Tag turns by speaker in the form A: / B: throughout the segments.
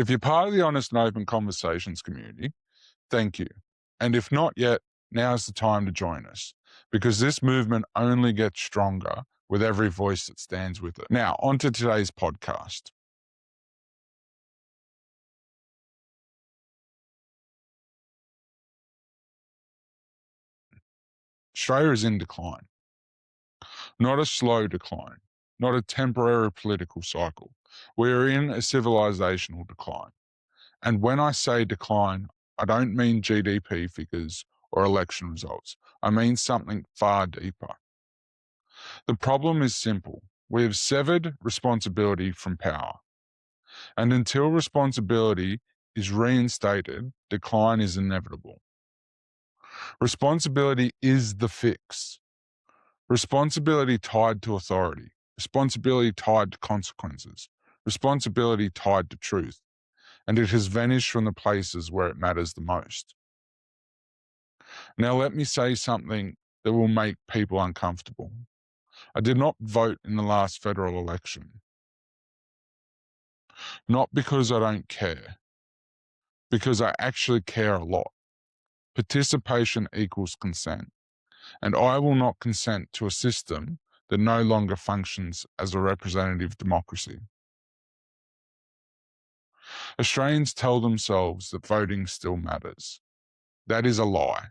A: If you're part of the Honest and Open Conversations community, thank you. And if not yet, now's the time to join us, because this movement only gets stronger with every voice that stands with it. Now, on to today's podcast. Australia is in decline. Not a slow decline, not a temporary political cycle. We are in a civilisational decline. And when I say decline, I don't mean GDP figures or election results. I mean something far deeper. The problem is simple. We have severed responsibility from power. And until responsibility is reinstated, decline is inevitable. Responsibility is the fix. Responsibility tied to authority. Responsibility tied to consequences. Responsibility tied to truth. And it has vanished from the places where it matters the most. Now let me say something that will make people uncomfortable. I did not vote in the last federal election. Not because I don't care, because I actually care a lot. Participation equals consent, and I will not consent to a system that no longer functions as a representative democracy. Australians tell themselves that voting still matters. That is a lie.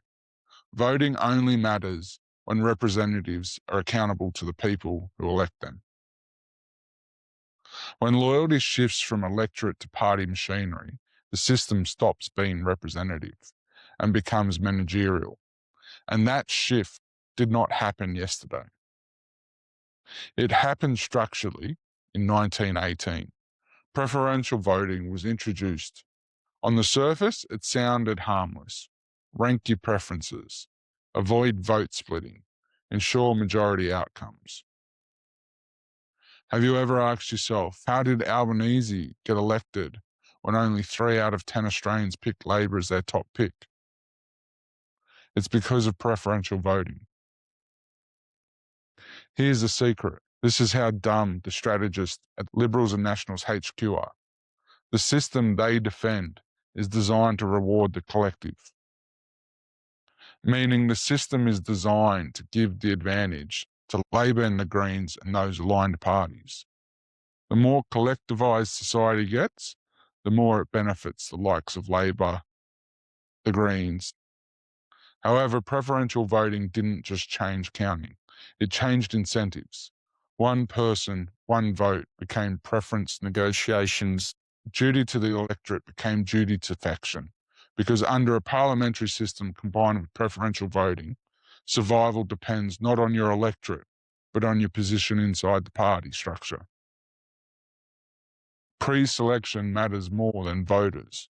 A: Voting only matters when representatives are accountable to the people who elect them. When loyalty shifts from electorate to party machinery, the system stops being representative and becomes managerial. And that shift did not happen yesterday. It happened structurally in 1918. Preferential voting was introduced. On the surface, it sounded harmless. Rank your preferences. Avoid vote splitting. Ensure majority outcomes. Have you ever asked yourself, how did Albanese get elected when only 3 out of 10 Australians picked Labor as their top pick? It's because of preferential voting. Here's the secret. This is how dumb the strategists at Liberals and Nationals HQ are. The system they defend is designed to reward the collective, meaning the system is designed to give the advantage to Labor and the Greens and those aligned parties. The more collectivised society gets, the more it benefits the likes of Labor, the Greens. However, preferential voting didn't just change counting. It changed incentives. One person, one vote became preference negotiations. Duty to the electorate became duty to faction. Because under a parliamentary system combined with preferential voting, survival depends not on your electorate, but on your position inside the party structure. Pre-selection matters more than voters.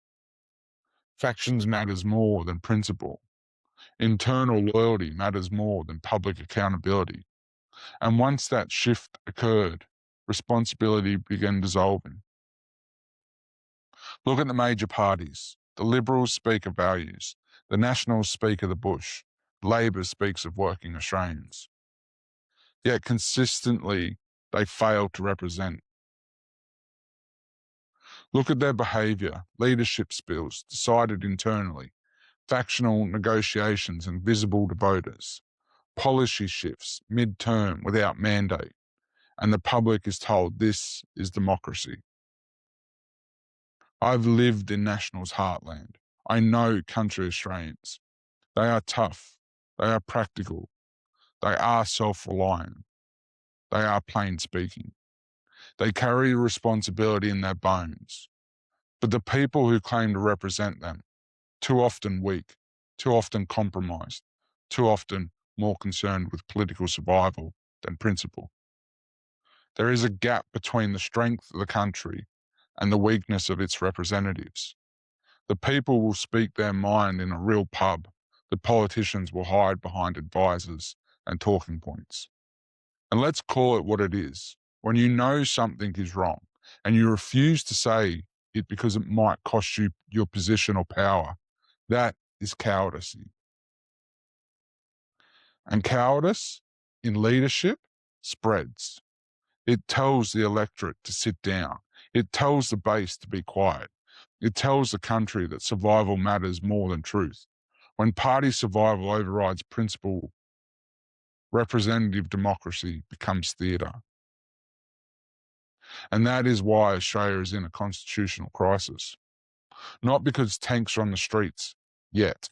A: Factions matters more than principle. Internal loyalty matters more than public accountability. And once that shift occurred, responsibility began dissolving. Look at the major parties. The Liberals speak of values. The Nationals speak of the bush. Labor speaks of working Australians. Yet consistently, they fail to represent. Look at their behaviour, leadership spills decided internally, factional negotiations invisible to voters, policy shifts mid-term without mandate, and the public is told this is democracy. I've lived in National's heartland. I know country Australians. They are tough. They are practical. They are self-reliant. They are plain speaking. They carry responsibility in their bones. But the people who claim to represent them, too often weak, too often compromised, too often more concerned with political survival than principle. There is a gap between the strength of the country and the weakness of its representatives. The people will speak their mind in a real pub. The politicians will hide behind advisors and talking points. And let's call it what it is. When you know something is wrong and you refuse to say it because it might cost you your position or power, that is cowardice. And cowardice in leadership spreads. It tells the electorate to sit down. It tells the base to be quiet. It tells the country that survival matters more than truth. When party survival overrides principle, representative democracy becomes theatre. And that is why Australia is in a constitutional crisis. Not because tanks are on the streets yet,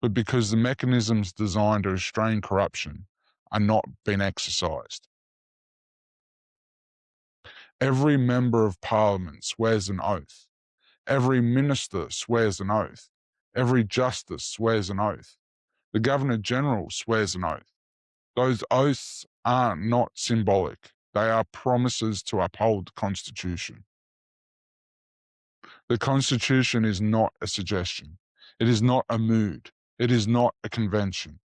A: but because the mechanisms designed to restrain corruption are not being exercised. Every member of parliament swears an oath. Every minister swears an oath. Every justice swears an oath. The Governor-General swears an oath. Those oaths are not symbolic. They are promises to uphold the Constitution. The Constitution is not a suggestion. It is not a mood. It is not a convention.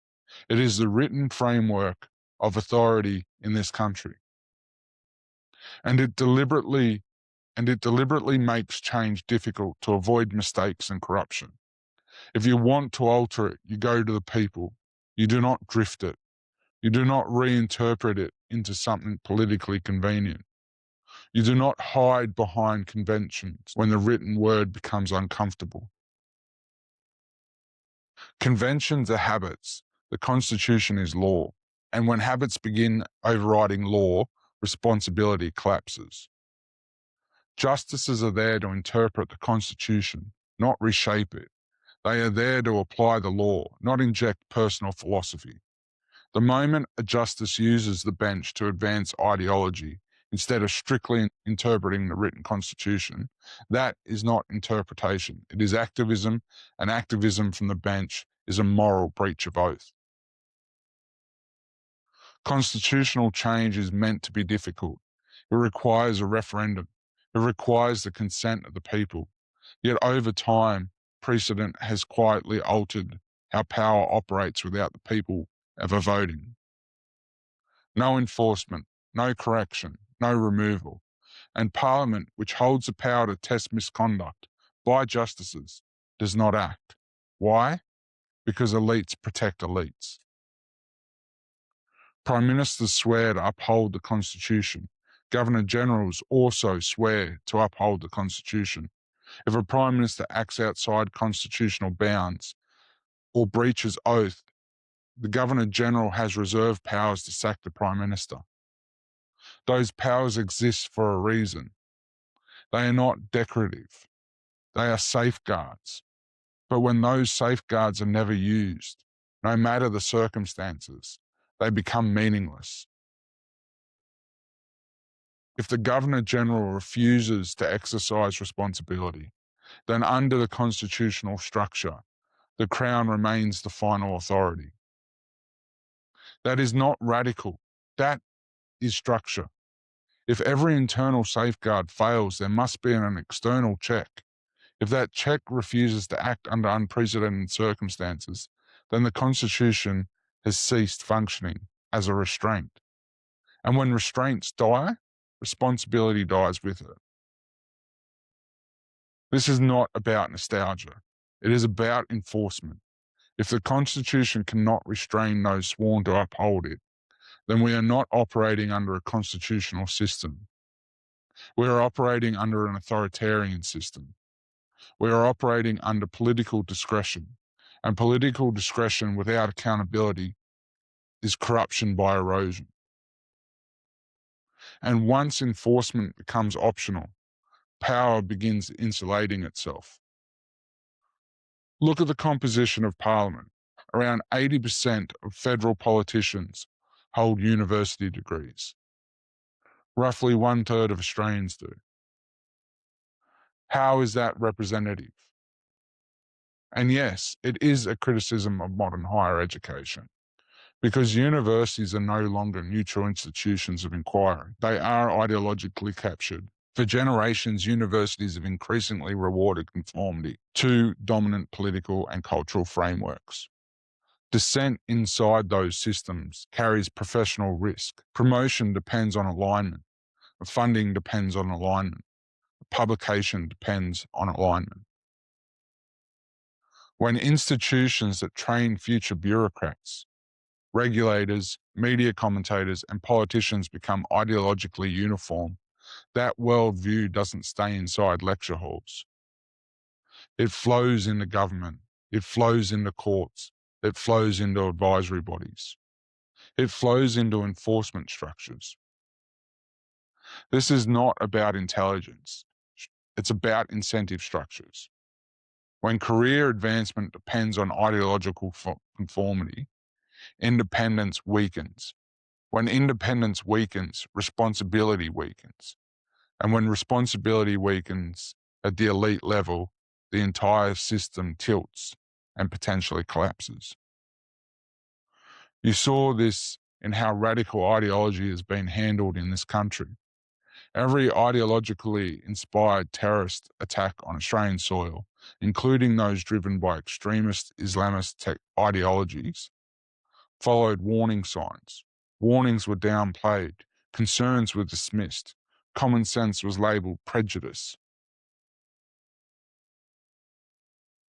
A: It is the written framework of authority in this country. And it deliberately makes change difficult to avoid mistakes and corruption. If you want to alter it, you go to the people. You do not drift it. You do not reinterpret it into something politically convenient. You do not hide behind conventions when the written word becomes uncomfortable. Conventions are habits. The Constitution is law. And when habits begin overriding law, responsibility collapses. Justices are there to interpret the Constitution, not reshape it. They are there to apply the law, not inject personal philosophy. The moment a justice uses the bench to advance ideology instead of strictly interpreting the written Constitution, that is not interpretation. It is activism, and activism from the bench is a moral breach of oath. Constitutional change is meant to be difficult. It requires a referendum. It requires the consent of the people. Yet over time, precedent has quietly altered how power operates without the people ever voting. No enforcement, no correction, no removal. And Parliament, which holds the power to test misconduct by justices, does not act. Why? Because elites protect elites. Prime Ministers swear to uphold the Constitution. Governor-Generals also swear to uphold the Constitution. If a Prime Minister acts outside constitutional bounds or breaches oath, the Governor-General has reserved powers to sack the Prime Minister. Those powers exist for a reason. They are not decorative. They are safeguards. But when those safeguards are never used, no matter the circumstances, they become meaningless. If the Governor-General refuses to exercise responsibility, then under the constitutional structure, the Crown remains the final authority. That is not radical. That is structure. If every internal safeguard fails, there must be an external check. If that check refuses to act under unprecedented circumstances, then the Constitution has ceased functioning as a restraint. And when restraints die, responsibility dies with it. This is not about nostalgia. It is about enforcement. If the Constitution cannot restrain those sworn to uphold it, then we are not operating under a constitutional system. We are operating under an authoritarian system. We are operating under political discretion, and political discretion without accountability is corruption by erosion. And once enforcement becomes optional, power begins insulating itself. Look at the composition of Parliament. Around 80% of federal politicians hold university degrees. Roughly 1/3 of Australians do. How is that representative? And yes, it is a criticism of modern higher education, because universities are no longer neutral institutions of inquiry. They are ideologically captured. For generations, universities have increasingly rewarded conformity to dominant political and cultural frameworks. Dissent inside those systems carries professional risk. Promotion depends on alignment. Funding depends on alignment. Publication depends on alignment. When institutions that train future bureaucrats, regulators, media commentators, and politicians become ideologically uniform, that worldview doesn't stay inside lecture halls. It flows into government. It flows into courts. It flows into advisory bodies. It flows into enforcement structures. This is not about intelligence. It's about incentive structures. When career advancement depends on ideological conformity, independence weakens. When independence weakens, responsibility weakens. And when responsibility weakens at the elite level, the entire system tilts and potentially collapses. You saw this in how radical ideology has been handled in this country. Every ideologically inspired terrorist attack on Australian soil, including those driven by extremist Islamist ideologies, followed warning signs. Warnings were downplayed, concerns were dismissed, common sense was labelled prejudice.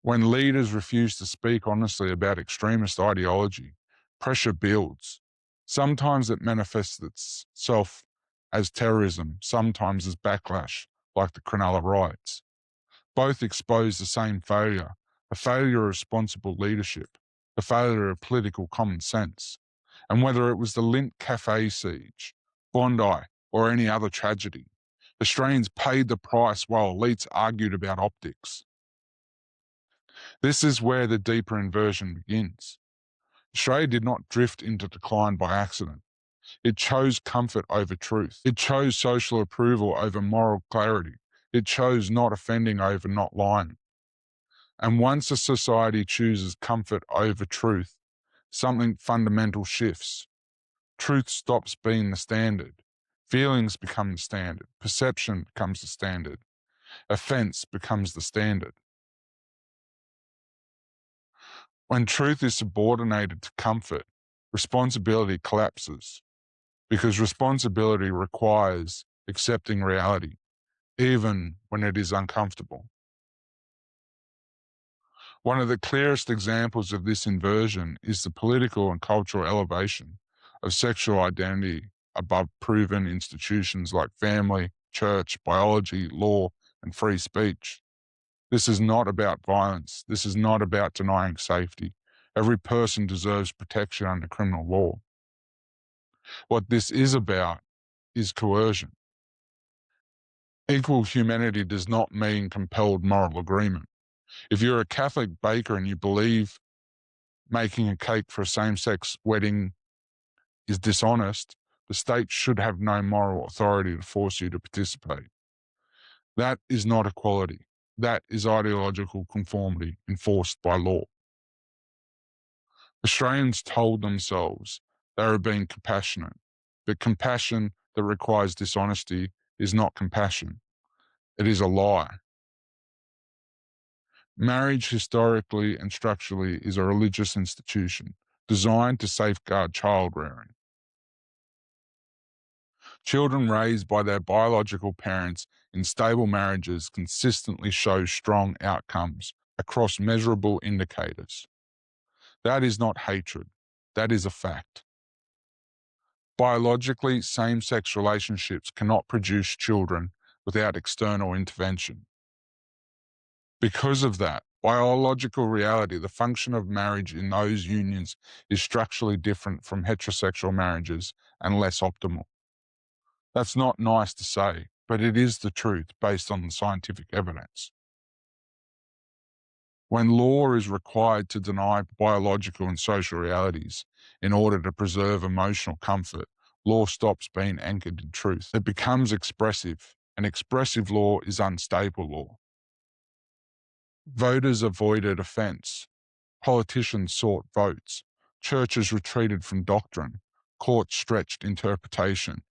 A: When leaders refuse to speak honestly about extremist ideology, pressure builds. Sometimes it manifests itself as terrorism, sometimes as backlash, like the Cronulla riots. Both expose the same failure, a failure of responsible leadership, a failure of political common sense. And whether it was the Lint Cafe siege, Bondi, or any other tragedy, Australians paid the price while elites argued about optics. This is where the deeper inversion begins. Australia did not drift into decline by accident. It chose comfort over truth. It chose social approval over moral clarity. It chose not offending over not lying. And once a society chooses comfort over truth, something fundamental shifts. Truth stops being the standard. Feelings become the standard. Perception becomes the standard. Offence becomes the standard. When truth is subordinated to comfort, responsibility collapses, because responsibility requires accepting reality, even when it is uncomfortable. One of the clearest examples of this inversion is the political and cultural elevation of sexual identity above proven institutions like family, church, biology, law, and free speech. This is not about violence. This is not about denying safety. Every person deserves protection under criminal law. What this is about is coercion. Equal humanity does not mean compelled moral agreement. If you're a Catholic baker and you believe making a cake for a same-sex wedding is dishonest, the state should have no moral authority to force you to participate. That is not equality. That is ideological conformity enforced by law. Australians told themselves they were being compassionate, but compassion that requires dishonesty is not compassion. It is a lie. Marriage historically and structurally is a religious institution designed to safeguard child rearing. Children raised by their biological parents in stable marriages consistently show strong outcomes across measurable indicators. That is not hatred. That is a fact. Biologically, same-sex relationships cannot produce children without external intervention. Because of that, biological reality, the function of marriage in those unions is structurally different from heterosexual marriages and less optimal. That's not nice to say, but it is the truth based on the scientific evidence. When law is required to deny biological and social realities in order to preserve emotional comfort, law stops being anchored in truth. It becomes expressive, and expressive law is unstable law. Voters avoided offence. Politicians sought votes. Churches retreated from doctrine. Courts stretched interpretation.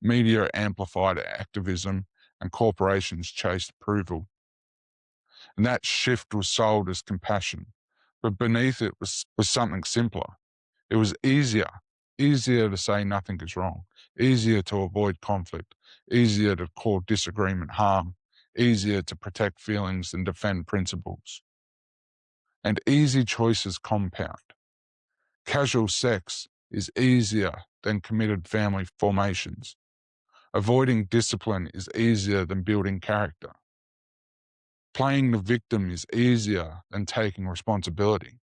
A: Media amplified activism, and corporations chased approval. And that shift was sold as compassion. But beneath it was something simpler. It was easier to say nothing is wrong, easier to avoid conflict, easier to call disagreement harm, easier to protect feelings and defend principles. And easy choices compound. Casual sex is easier than committed family formations. Avoiding discipline is easier than building character. Playing the victim is easier than taking responsibility.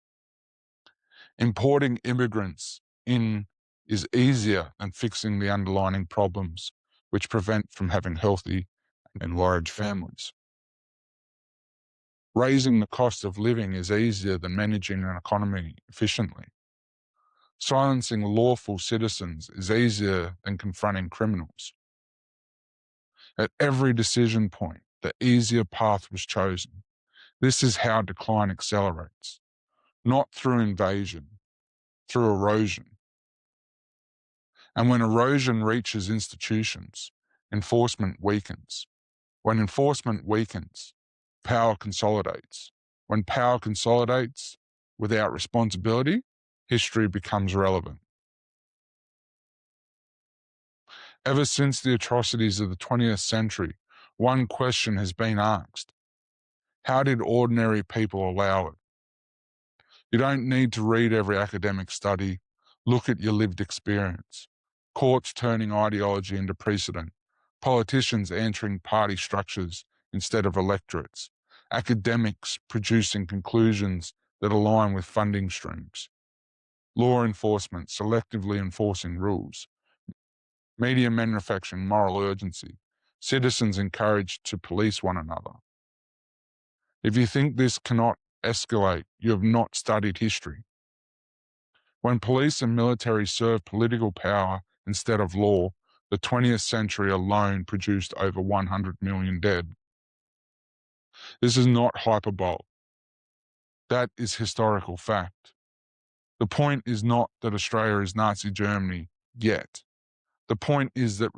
A: Importing immigrants in is easier than fixing the underlying problems which prevent from having healthy and large families. Raising the cost of living is easier than managing an economy efficiently. Silencing lawful citizens is easier than confronting criminals. At every decision point, the easier path was chosen. This is how decline accelerates, not through invasion, through erosion. And when erosion reaches institutions, enforcement weakens. When enforcement weakens, power consolidates. When power consolidates without responsibility, history becomes relevant. Ever since the atrocities of the 20th century, one question has been asked: how did ordinary people allow it? You don't need to read every academic study. Look at your lived experience. Courts turning ideology into precedent. Politicians entering party structures instead of electorates. Academics producing conclusions that align with funding streams. Law enforcement selectively enforcing rules. Media manufacturing moral urgency. Citizens encouraged to police one another. If you think this cannot escalate, you have not studied history. When police and military served political power instead of law, the 20th century alone produced over 100 million dead. This is not hyperbole. That is historical fact. The point is not that Australia is Nazi Germany yet. The point is that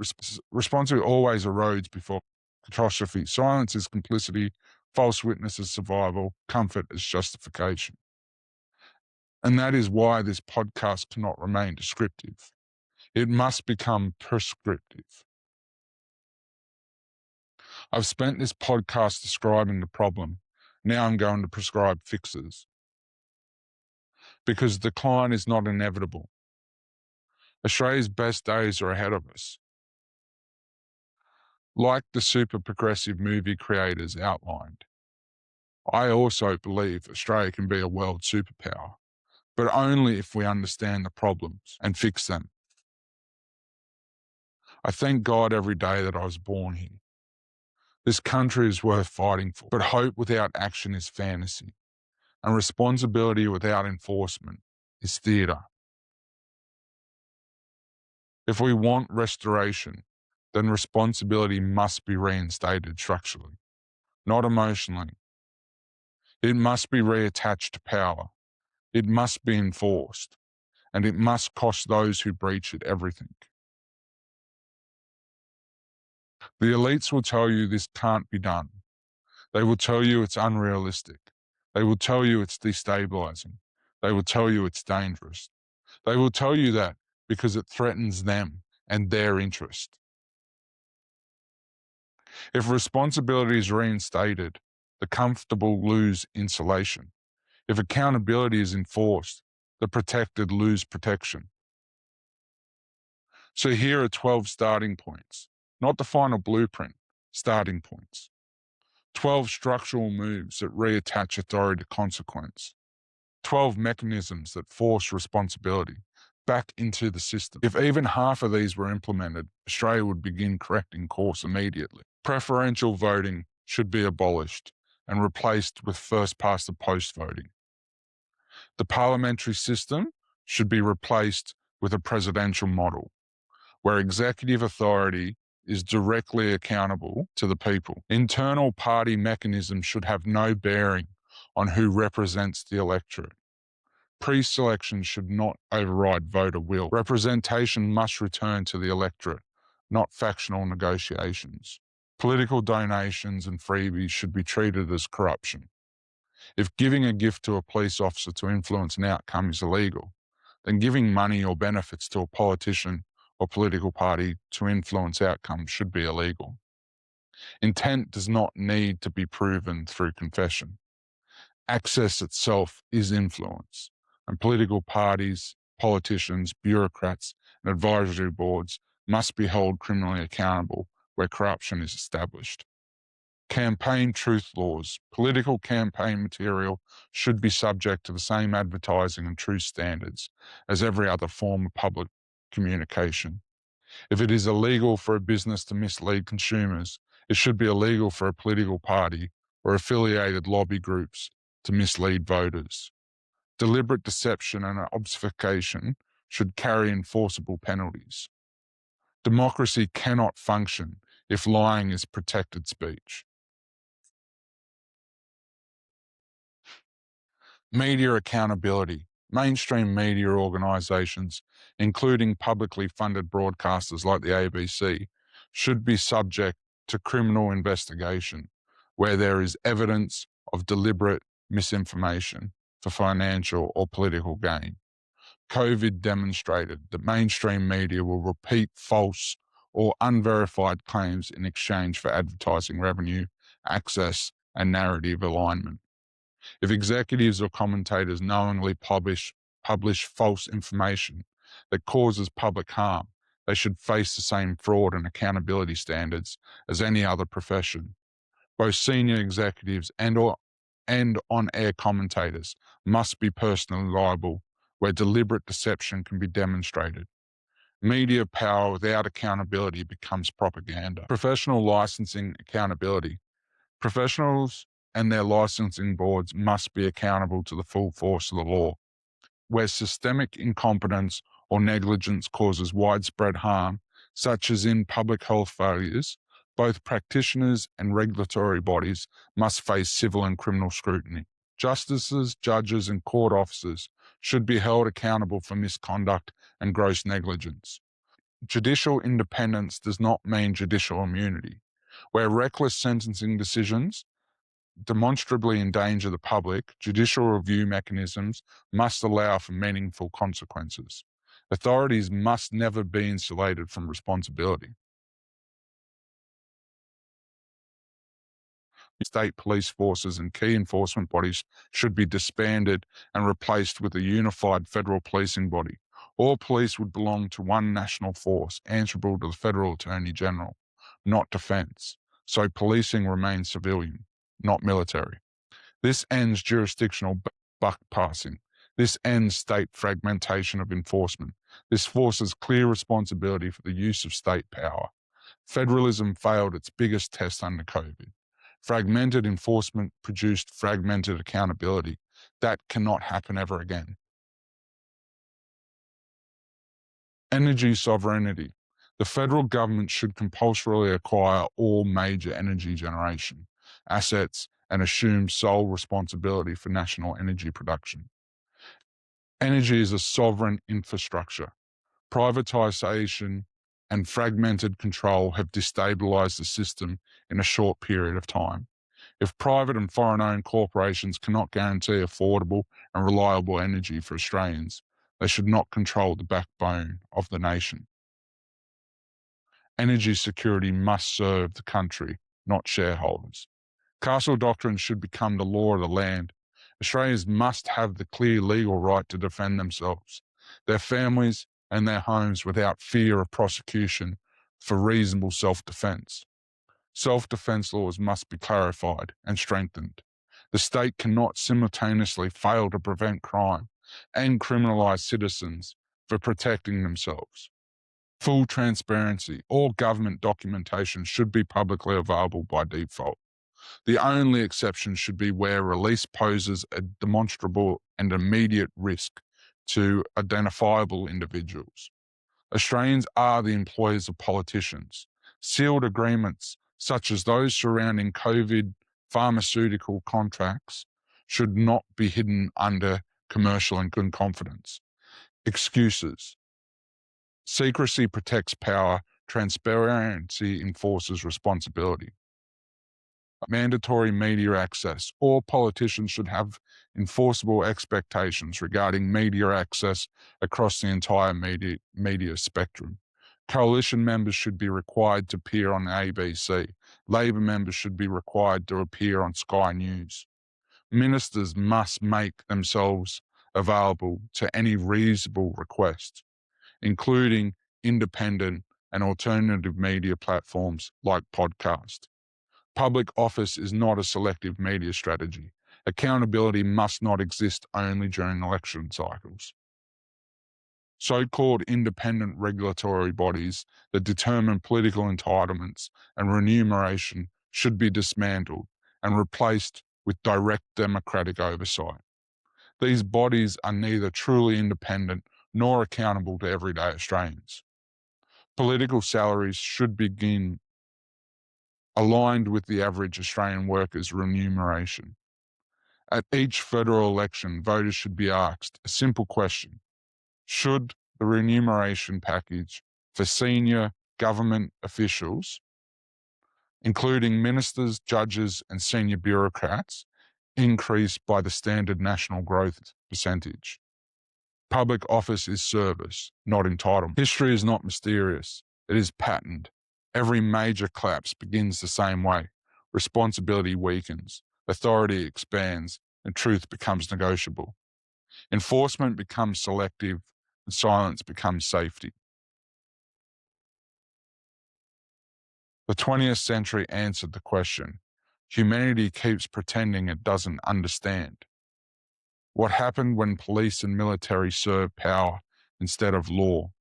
A: responsibility always erodes before catastrophe. Silence is complicity, false witness is survival, comfort is justification. And that is why this podcast cannot remain descriptive. It must become prescriptive. I've spent this podcast describing the problem. Now I'm going to prescribe fixes. Because decline is not inevitable. Australia's best days are ahead of us. Like the super progressive movie creators outlined, I also believe Australia can be a world superpower, but only if we understand the problems and fix them. I thank God every day that I was born here. This country is worth fighting for, but hope without action is fantasy, and responsibility without enforcement is theatre. If we want restoration, then responsibility must be reinstated structurally, not emotionally. It must be reattached to power. It must be enforced, and it must cost those who breach it everything. The elites will tell you this can't be done. They will tell you it's unrealistic. They will tell you it's destabilizing. They will tell you it's dangerous. They will tell you that because it threatens them and their interest. If responsibility is reinstated, the comfortable lose insulation. If accountability is enforced, the protected lose protection. So here are 12 starting points, not the final blueprint, starting points. 12 structural moves that reattach authority to consequence. 12 mechanisms that force responsibility back into the system. If even half of these were implemented, Australia would begin correcting course immediately. Preferential voting should be abolished and replaced with first-past-the-post voting. The parliamentary system should be replaced with a presidential model, where executive authority is directly accountable to the people. Internal party mechanisms should have no bearing on who represents the electorate. Pre-selection should not override voter will. Representation must return to the electorate, not factional negotiations. Political donations and freebies should be treated as corruption. If giving a gift to a police officer to influence an outcome is illegal, then giving money or benefits to a politician or political party to influence outcomes should be illegal. Intent does not need to be proven through confession. Access itself is influence, and political parties, politicians, bureaucrats, and advisory boards must be held criminally accountable where corruption is established. Campaign truth laws. Political campaign material should be subject to the same advertising and truth standards as every other form of public communication. If it is illegal for a business to mislead consumers, it should be illegal for a political party or affiliated lobby groups to mislead voters. Deliberate deception and obfuscation should carry enforceable penalties. Democracy cannot function if lying is protected speech. Media accountability. Mainstream media organisations, including publicly funded broadcasters like the ABC, should be subject to criminal investigation where there is evidence of deliberate misinformation for financial or political gain. COVID demonstrated that mainstream media will repeat false or unverified claims in exchange for advertising revenue, access, and narrative alignment. If executives or commentators knowingly publish false information that causes public harm, they should face the same fraud and accountability standards as any other profession. Both senior executives and on-air commentators must be personally liable where deliberate deception can be demonstrated. Media power without accountability becomes propaganda. Professional licensing accountability. Professionals and their licensing boards must be accountable to the full force of the law. Where systemic incompetence or negligence causes widespread harm, such as in public health failures, both practitioners and regulatory bodies must face civil and criminal scrutiny. Justices, judges, and court officers should be held accountable for misconduct and gross negligence. Judicial independence does not mean judicial immunity. Where reckless sentencing decisions demonstrably endanger the public, judicial review mechanisms must allow for meaningful consequences. Authorities must never be insulated from responsibility. State police forces and key enforcement bodies should be disbanded and replaced with a unified federal policing body. All police would belong to one national force, answerable to the Federal Attorney General, not defence. So policing remains civilian, not military. This ends jurisdictional buck passing. This ends state fragmentation of enforcement. This forces clear responsibility for the use of state power. Federalism failed its biggest test under COVID. Fragmented enforcement produced fragmented accountability. That cannot happen ever again. Energy sovereignty. The federal government should compulsorily acquire all major energy generation assets and assume sole responsibility for national energy production. Energy is a sovereign infrastructure. Privatization and fragmented control have destabilized the system in a short period of time. If private and foreign-owned corporations cannot guarantee affordable and reliable energy for Australians, they should not control the backbone of the nation. Energy security must serve the country, not shareholders. Castle doctrine should become the law of the land. Australians must have the clear legal right to defend themselves, their families, and their homes without fear of prosecution for reasonable self-defence. Self-defence laws must be clarified and strengthened. The state cannot simultaneously fail to prevent crime and criminalise citizens for protecting themselves. Full transparency. All government documentation should be publicly available by default. The only exception should be where release poses a demonstrable and immediate risk to identifiable individuals. Australians are the employers of politicians. Sealed agreements, such as those surrounding COVID pharmaceutical contracts, should not be hidden under commercial and good confidence. Excuses. Secrecy protects power. Transparency enforces responsibility. Mandatory media access. All politicians should have enforceable expectations regarding media access across the entire media spectrum. Coalition members should be required to appear on ABC. Labor members should be required to appear on Sky News. Ministers must make themselves available to any reasonable request, including independent and alternative media platforms like podcast. Public office is not a selective media strategy. Accountability must not exist only during election cycles. So-called independent regulatory bodies that determine political entitlements and remuneration should be dismantled and replaced with direct democratic oversight. These bodies are neither truly independent nor accountable to everyday Australians. Political salaries should begin aligned with the average Australian worker's remuneration. At each federal election, voters should be asked a simple question: should the remuneration package for senior government officials, including ministers, judges, and senior bureaucrats, increase by the standard national growth percentage? Public office is service, not entitlement. History is not mysterious. It is patterned. Every major collapse begins the same way. Responsibility weakens, authority expands, and truth becomes negotiable. Enforcement becomes selective, and silence becomes safety. The 20th century answered the question. Humanity keeps pretending it doesn't understand. What happened when police and military serve power instead of law?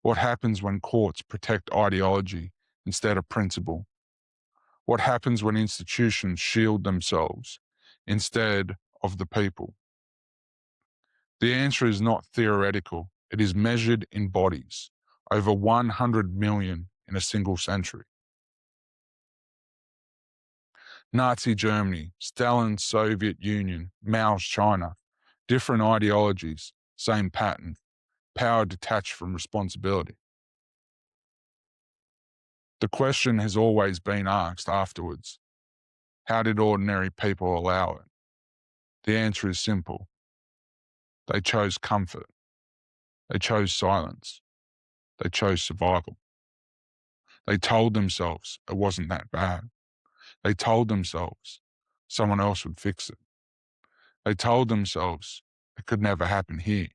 A: What happens when courts protect ideology instead of principle? What happens when institutions shield themselves instead of the people? The answer is not theoretical. It is measured in bodies, over 100 million in a single century. Nazi Germany, Stalin's Soviet Union, Mao's China, different ideologies, same pattern, power detached from responsibility. The question has always been asked afterwards: how did ordinary people allow it? The answer is simple. They chose comfort. They chose silence. They chose survival. They told themselves it wasn't that bad. They told themselves someone else would fix it. They told themselves it could never happen here.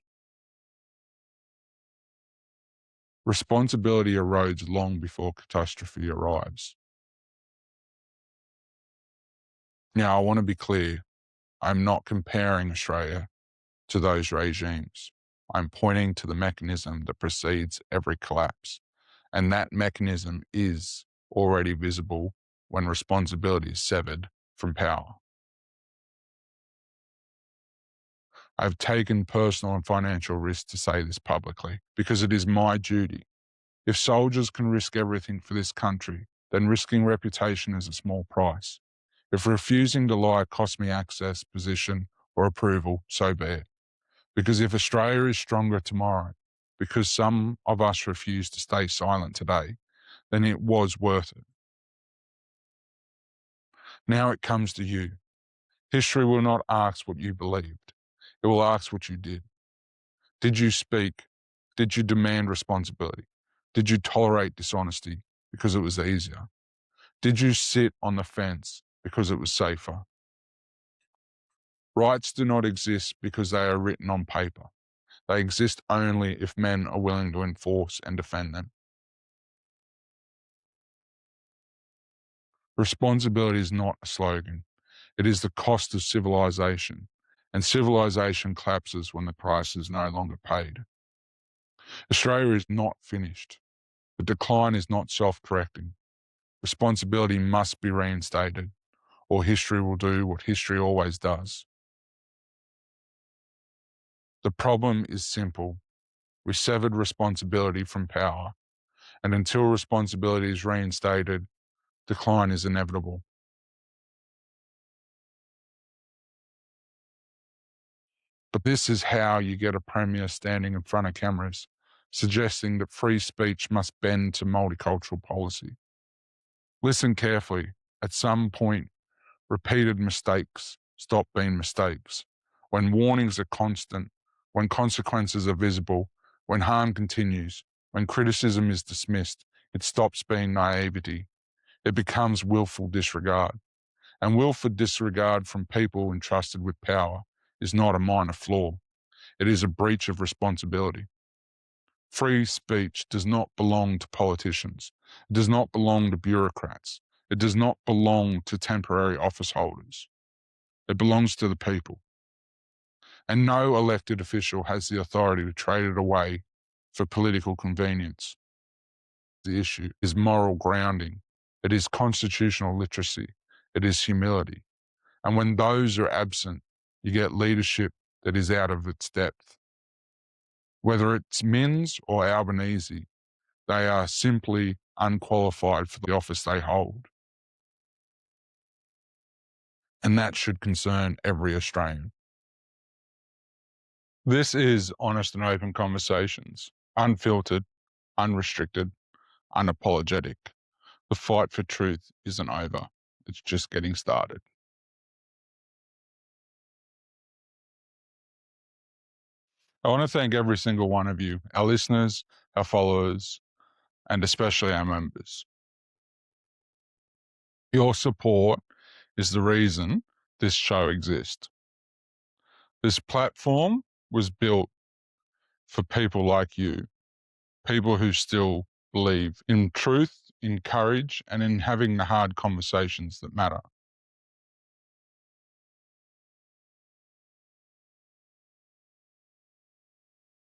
A: Responsibility erodes long before catastrophe arrives. Now, I want to be clear. I'm not comparing Australia to those regimes. I'm pointing to the mechanism that precedes every collapse. And that mechanism is already visible when responsibility is severed from power. I've taken personal and financial risks to say this publicly because it is my duty. If soldiers can risk everything for this country, then risking reputation is a small price. If refusing to lie costs me access, position, or approval, so be it. Because if Australia is stronger tomorrow, because some of us refuse to stay silent today, then it was worth it. Now it comes to you. History will not ask what you believed. It will ask what you did. Did you speak? Did you demand responsibility? Did you tolerate dishonesty because it was easier? Did you sit on the fence because it was safer? Rights do not exist because they are written on paper. They exist only if men are willing to enforce and defend them. Responsibility is not a slogan. It is the cost of civilization, and civilization collapses when the price is no longer paid. Australia is not finished. The decline is not self-correcting. Responsibility must be reinstated, or history will do what history always does. The problem is simple. We severed responsibility from power, and until responsibility is reinstated, decline is inevitable. But this is how you get a premier standing in front of cameras, suggesting that free speech must bend to multicultural policy. Listen carefully. At some point, repeated mistakes stop being mistakes. When warnings are constant, when consequences are visible, when harm continues, when criticism is dismissed, it stops being naivety. It becomes willful disregard. And willful disregard from people entrusted with power is not a minor flaw. It is a breach of responsibility. Free speech does not belong to politicians. It does not belong to bureaucrats. It does not belong to temporary office holders. It belongs to the people. And no elected official has the authority to trade it away for political convenience. The issue is moral grounding. It is constitutional literacy. It is humility. And when those are absent, you get leadership that is out of its depth. Whether it's Minns or Albanese, they are simply unqualified for the office they hold. And that should concern every Australian. This is honest and open conversations, unfiltered, unrestricted, unapologetic. The fight for truth isn't over. It's just getting started. I want to thank every single one of you, our listeners, our followers, and especially our members. Your support is the reason this show exists. This platform was built for people like you, people who still believe in truth, in courage, and in having the hard conversations that matter.